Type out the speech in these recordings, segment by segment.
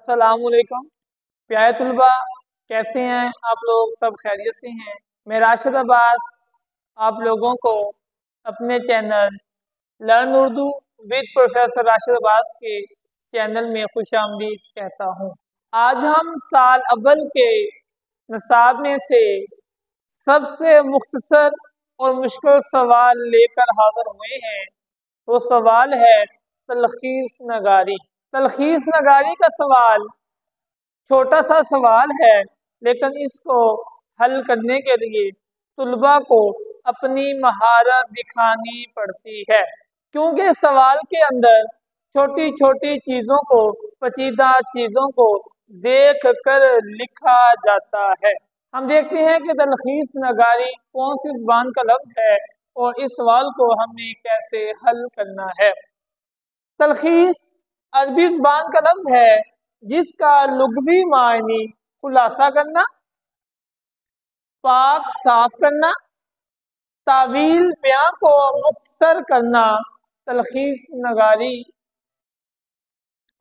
अस्सलाम वालेकुम प्यारे तलबा, कैसे हैं आप लोग? सब खैरियत से हैं? मैं राशिद अब्बास आप लोगों को अपने channel learn Urdu with professor Rashid Abbas के चैनल में खुशामदीद कहता हूँ। आज हम साल अव्वल के निसाब में से सबसे मुख्तसर और मुश्किल सवाल लेकर हाजिर हुए हैं। वो सवाल है तलखीस नगारी। तलखीस नगारी का सवाल छोटा सा सवाल है, लेकिन इसको हल करने के लिए तुलबा को अपनी महारत दिखानी पड़ती है, क्योंकि सवाल के अंदर छोटी छोटी चीज़ों को, पेचीदा चीज़ों को देख कर लिखा जाता है। हम देखते हैं कि तलखीस नगारी कौन सी ज़ुबान का लफ्ज़ है और इस सवाल को हमें कैसे हल करना है। तलखीस अरबी ज़ुबान का लफ्ज़ है जिसका लुग़वी मायनी खुलासा करना, पाक साफ करना, तावील बयां को मुख्तसर करना तलखीस नगारी।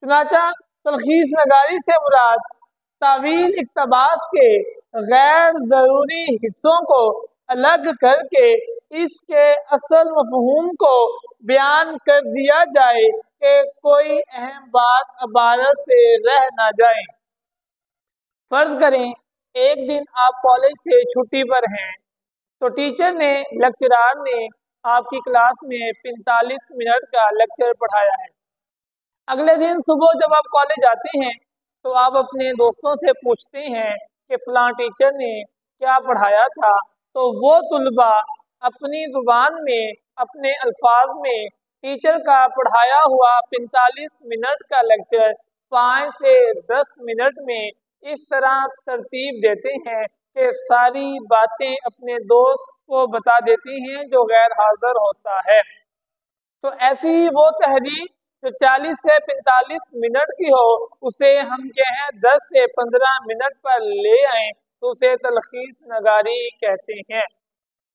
चुनांचा तलखीस नगारी से मुराद तावील इक़्तिबास के गैर ज़रूरी हिस्सों को अलग करके इसके असल मफ़हूम को बयान कर दिया जाए कि कोई अहम बात इबारत से रह ना जाए। फर्ज करें एक दिन आप कॉलेज से छुट्टी पर हैं, तो टीचर ने, लेक्चरार ने आपकी क्लास में 45 मिनट का लेक्चर पढ़ाया है। अगले दिन सुबह जब आप कॉलेज आते हैं तो आप अपने दोस्तों से पूछते हैं कि फलां टीचर ने क्या पढ़ाया था, तो वो तुलबा अपनी ज़ुबान में, अपने अल्फाज में टीचर का पढ़ाया हुआ 45 मिनट का लेक्चर 5 से 10 मिनट में इस तरह तरतीब देते हैं कि सारी बातें अपने दोस्त को बता देती हैं जो गैर हाजिर होता है। तो ऐसी वो तहरीर जो 40 से 45 मिनट की हो, उसे हम कहें 10 से 15 मिनट पर ले आए तो उसे तलखीस नगारी कहते हैं।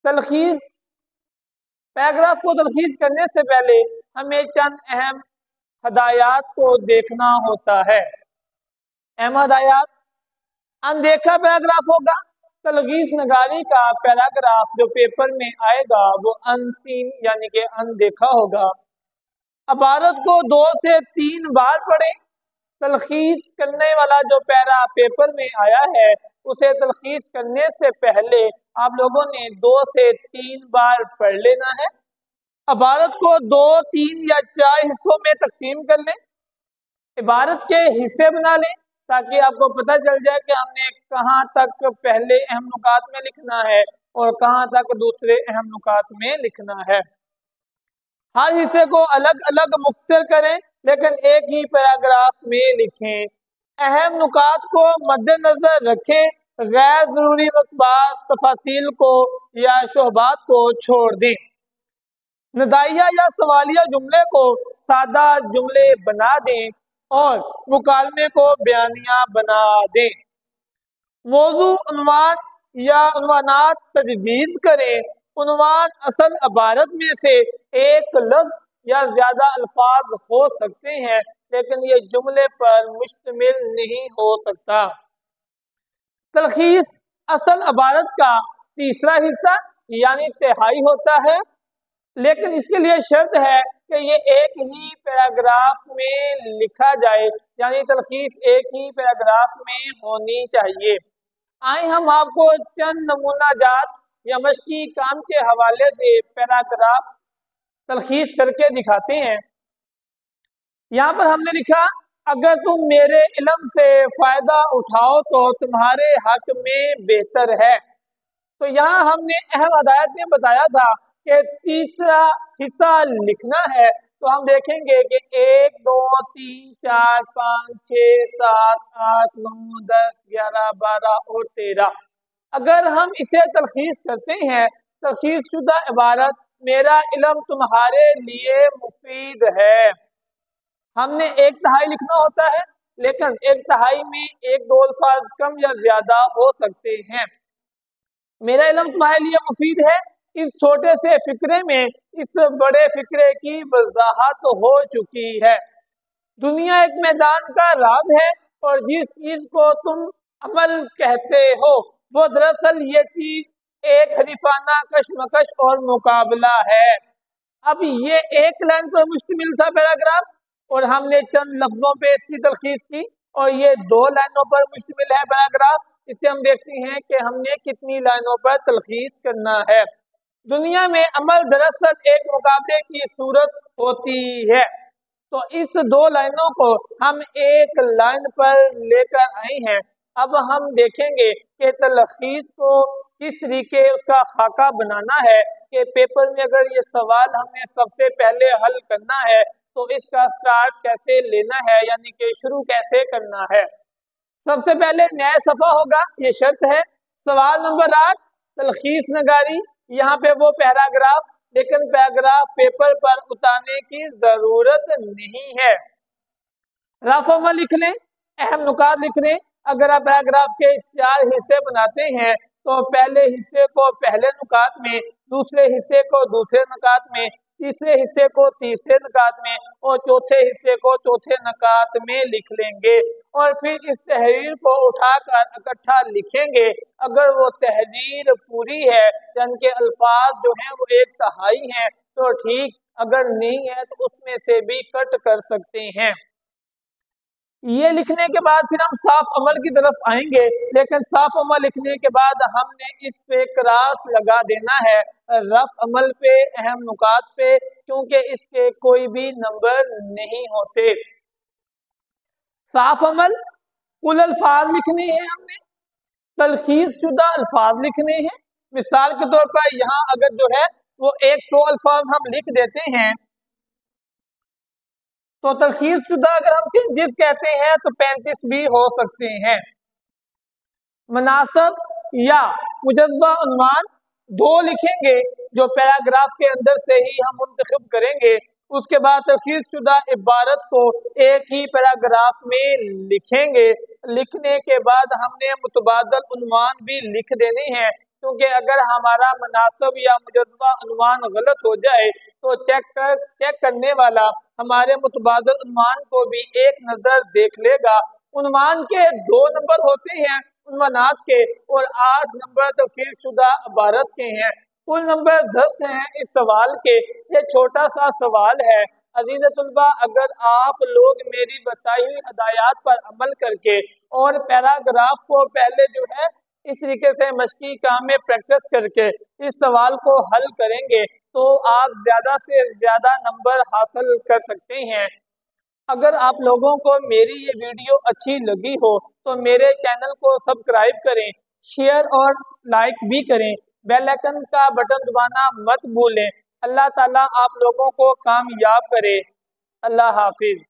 तलखीस पैराग्राफ को तलखीस करने से पहले हमें चंद अहम हदायत को देखना होता है। अहम हदायत: अनदेखा पैराग्राफ होगा। तलखीस नगारी का पैराग्राफ जो पेपर में आएगा वो अनसीन यानी कि अनदेखा होगा। इबारत को 2 से 3 बार पढ़ें। तलखीस करने वाला जो पैरा पेपर में आया है उसे तलखीस करने से पहले आप लोगों ने 2 से 3 बार पढ़ लेना है। इबारत को 2, 3 या 4 हिस्सों में तकसीम कर लें। इबारत के हिस्से बना लें ताकि आपको पता चल जाए कि हमने कहाँ तक पहले अहम नुकात में लिखना है और कहाँ तक दूसरे अहम नुकात में लिखना है। हर हिस्से को अलग अलग मुख्तसर करें, लेकिन एक ही पैराग्राफ में लिखें। अहम नुकात को मद्देनजर रखें, गैर जरूरी बात, तफासील को या शोबात को छोड़ दें। नदाइया या सवालिया जुमले को सादा जुमले बना दें और मुकालमे को बयानिया बना दें। मौजू, उन्वान या उन्वानात तजवीज़ करें। उन्वान असल इबारत में से एक लफ्ज़ या ज़्यादा अल्फाज हो सकते हैं, लेकिन ये जुमले पर मुश्तमिल नहीं हो सकता। तलखीस असल इबारत का तीसरा हिस्सा यानी तिहाई होता है, लेकिन इसके लिए शर्त है कि ये एक ही पैराग्राफ में लिखा जाए, यानी तलखीस एक ही पैराग्राफ में होनी चाहिए। आए हम आपको चंद नमूना जात या मशकी काम के हवाले से पैराग्राफ तलखीस करके दिखाते हैं। यहाँ पर हमने लिखा, अगर तुम मेरे इल्म से फ़ायदा उठाओ तो तुम्हारे हक में बेहतर है। तो यहाँ हमने अहम हदायत में बताया था कि तीसरा हिस्सा लिखना है, तो हम देखेंगे कि 1, 2, 3, 4, 5, 6, 7, 8, 9, 10, 11, 12 और 13। अगर हम इसे तलखीस करते हैं, तलखीस शुदा इबारत मेरा इल्म तुम्हारे लिए मुफीद है। हमने 1/3 लिखना होता है, लेकिन 1/3 में 1-2 अल्फाज कम या ज्यादा हो सकते हैं। मेरा इल्म तुम्हारे लिए मुफीद है, इस छोटे से फिक्रे में इस बड़े फिक्रे की वजाहत हो चुकी है। दुनिया एक मैदान का राज है اور जिस चीज को तुम अमल कहते हो वो दरअसल ये चीज एक हरीफाना कशमकश और मुकाबला है। अब ये एक लाइन पर मुश्तमिल था पैराग्राफ और हमने चंद लफ्जों पे इसकी तलखीस की, और ये 2 लाइनों पर मुश्तमिल है पैराग्राफ। इससे हम देखते हैं कि हमने कितनी लाइनों पर तलखीस करना है। दुनिया में अमल दरअसल एक मुकाबले की सूरत होती है। तो इस 2 लाइनों को हम एक लाइन पर लेकर आए हैं। अब हम देखेंगे कि तलखीस को किस तरीके उसका खाका बनाना है कि पेपर में अगर ये सवाल हमें सबसे पहले हल करना है तो इसका स्टार्ट कैसे लेना है, यानी कि शुरू कैसे करना है। सबसे पहले नया सफ़ा होगा, ये शर्त है। सवाल नंबर 8 तलखीस नगारी, यहाँ पे वो पैराग्राफ, लेकिन पैराग्राफ पेपर पर उतारने की जरूरत नहीं है। रफ़ लिख लें, अहम नुकात लिख लें। अगर आप पैराग्राफ के 4 हिस्से बनाते हैं तो पहले हिस्से को पहले नुकात में, दूसरे हिस्से को दूसरे नुकात में, तीसरे हिस्से को तीसरे नुकात में और चौथे हिस्से को चौथे नुकात में लिख लेंगे। और फिर इस तहरीर को उठाकर इकट्ठा लिखेंगे। अगर वो तहरीर पूरी है, यानी कि अल्फाज जो हैं वो 1/3 हैं तो ठीक, अगर नहीं है तो उसमें से भी कट कर सकते हैं। ये लिखने के बाद फिर हम साफ अमल की तरफ आएंगे, लेकिन साफ अमल लिखने के बाद हमने इस पे क्रॉस लगा देना है रफ अमल पे, अहम नुकात पे, क्योंकि इसके कोई भी नंबर नहीं होते। साफ अमल, कुल अल्फाज लिखने हैं हमने, तलखीस शुदा अल्फाज लिखने हैं। मिसाल के तौर पर यहाँ अगर जो है वो 100 अल्फाज हम लिख देते हैं तो तलखीस शुदा अगर हम चेंजेस कहते हैं तो 35 भी हो सकते हैं। मुनासिब या मुजज़्ज़ा उन्वान 2 लिखेंगे जो पैराग्राफ के अंदर से ही हम मुंतखब करेंगे। उसके बाद तलखीस शुदा इबारत को एक ही पैराग्राफ में लिखेंगे। लिखने के बाद हमने मुतबादल उन्वान भी लिख देने हैं, क्योंकि अगर हमारा मुनासिब या मुजज़्ज़ा उन्वान गलत हो जाए तो चेक करने वाला हमारे मुतबादल उन्वान को भी एक नजर देख लेगा। उन्वान के 2 नंबर होते हैं उन्वानात के, और 8 नंबर तलखीस शुदा इबारत के हैं। कुल नंबर 10 हैं इस सवाल के। ये छोटा सा सवाल है। अजीज़ तलबा, अगर आप लोग मेरी बताई हुई हदायत पर अमल करके और पैराग्राफ को पहले जो है इस तरीके से मश्की काम में प्रैक्टिस करके इस सवाल को हल करेंगे तो आप ज़्यादा से ज़्यादा नंबर हासिल कर सकते हैं। अगर आप लोगों को मेरी ये वीडियो अच्छी लगी हो तो मेरे चैनल को सब्सक्राइब करें, शेयर और लाइक भी करें, बेल आइकन का बटन दबाना मत भूलें। अल्लाह ताला आप लोगों को कामयाब करे। अल्लाह हाफिज।